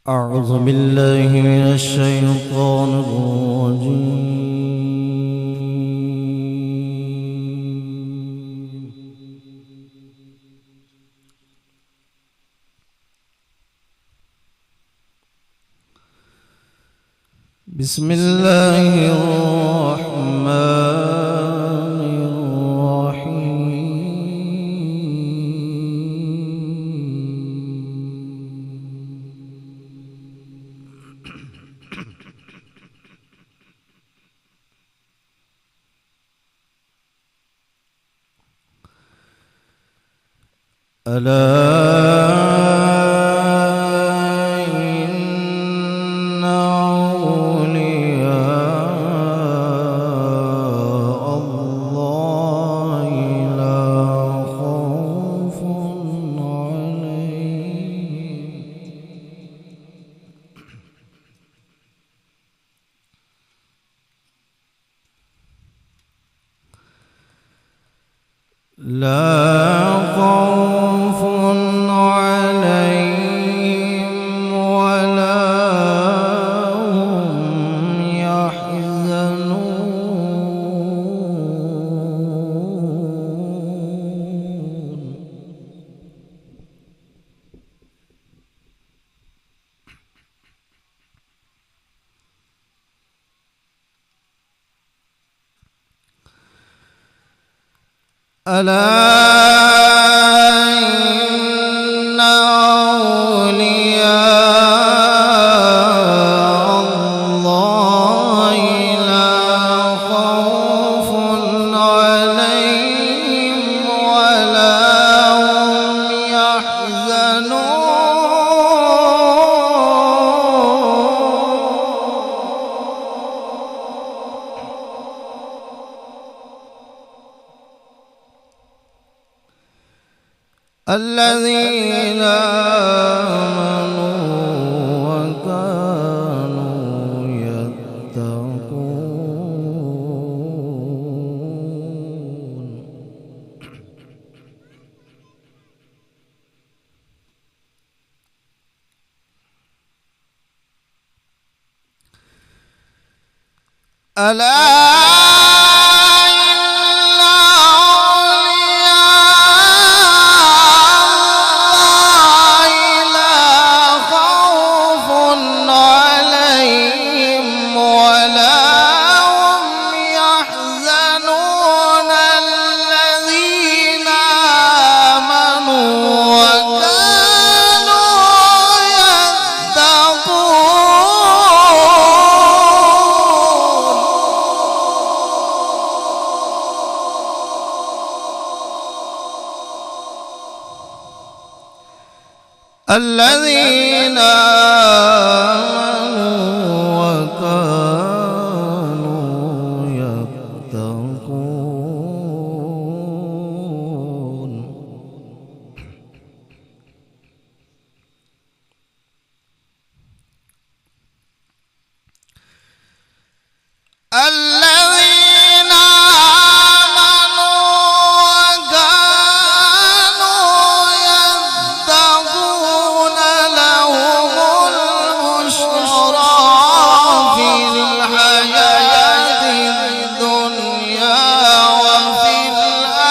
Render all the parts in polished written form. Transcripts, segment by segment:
أعوذ بالله من الشيطان الرجيم. بسم الله الرحمن ألا إن أولياء الله لا خوف عليهم ولا هم يحزنون. ألا إن أولياء الله لا خوف عليهم ولا هم يحزنون. الذين آمنوا وكانوا يتقون. ألا الذين آمنوا وكانوا يتقون. الذين آمنوا وكانوا يتقون لهم البشرى في الحياة الدنيا وفي الآخرة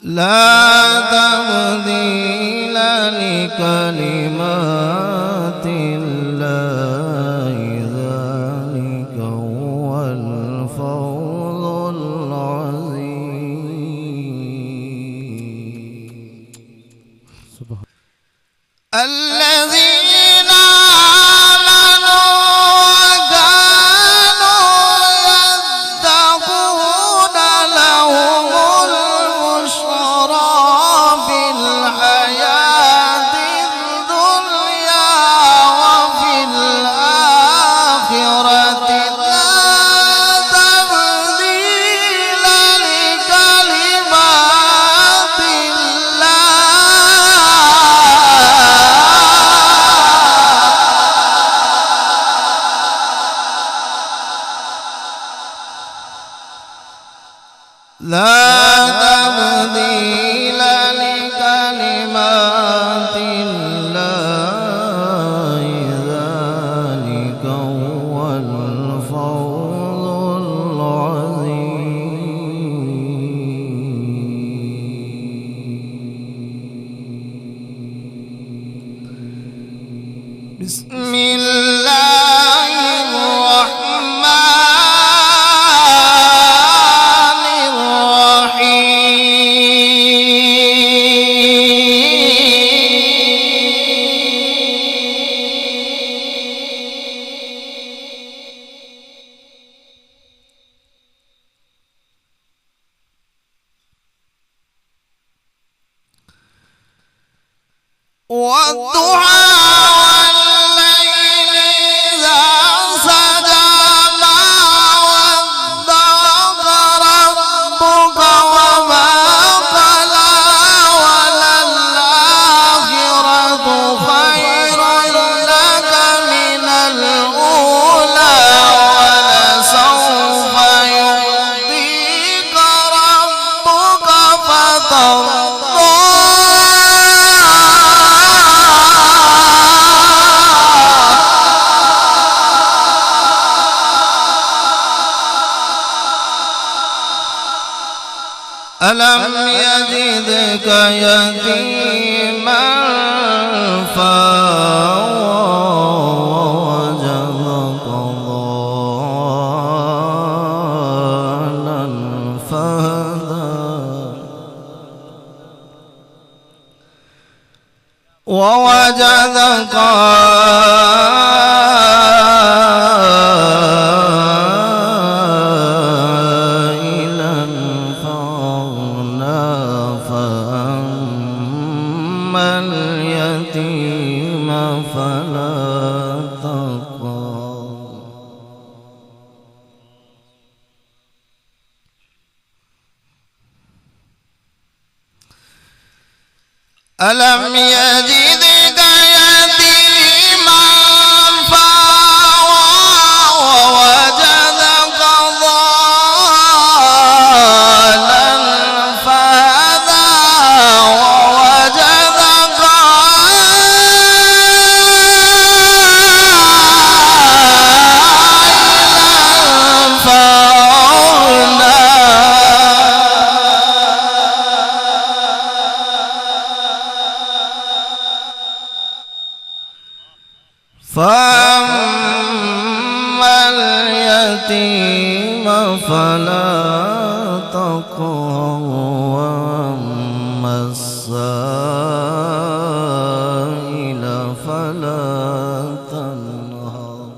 لا تبديل لكلمات الله ذلك هو الفوز العظيم. الذين آمنوا وكانوا يتقون لهم البشرى في الحياة الدنيا وفي الآخرة لا تبديل لكلمات الله بسم الله الرحمن والضحى والليل إذا سجى ما ودعك ربك وما قلى وللآخرة خير لك من الأولى ولسوف يعطيك ربك فترضى ألم يجدك يتيما فوجدك ضالا فهدى ووجدك اليتيم فلا تقهر ألم يجدك يتيما فآوى ووجدك ضالا فهدى ووجدك عائلا فأغنى فأما اليتيم فلا تقهر وأما السائل فلا تنهر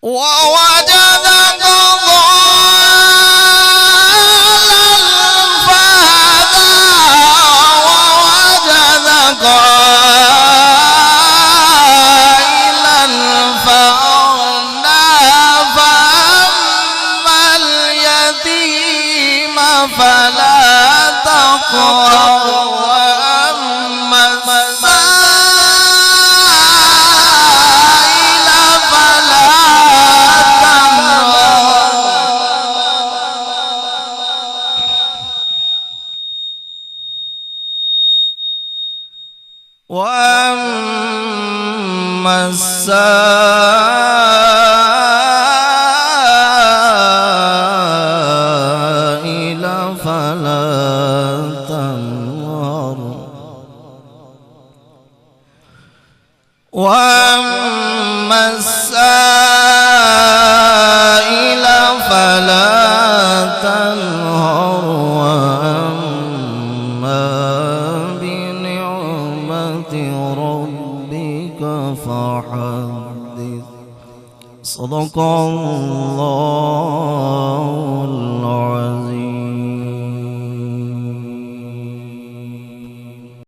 ووجدك عائلا فأغنى فأما اليتيم فلا تقهر وأما السائل فلا تنهر وأما السائل فلا تنهر وأما السائل فلا تنهر وأما بنعمة ربك فحدث صدق الله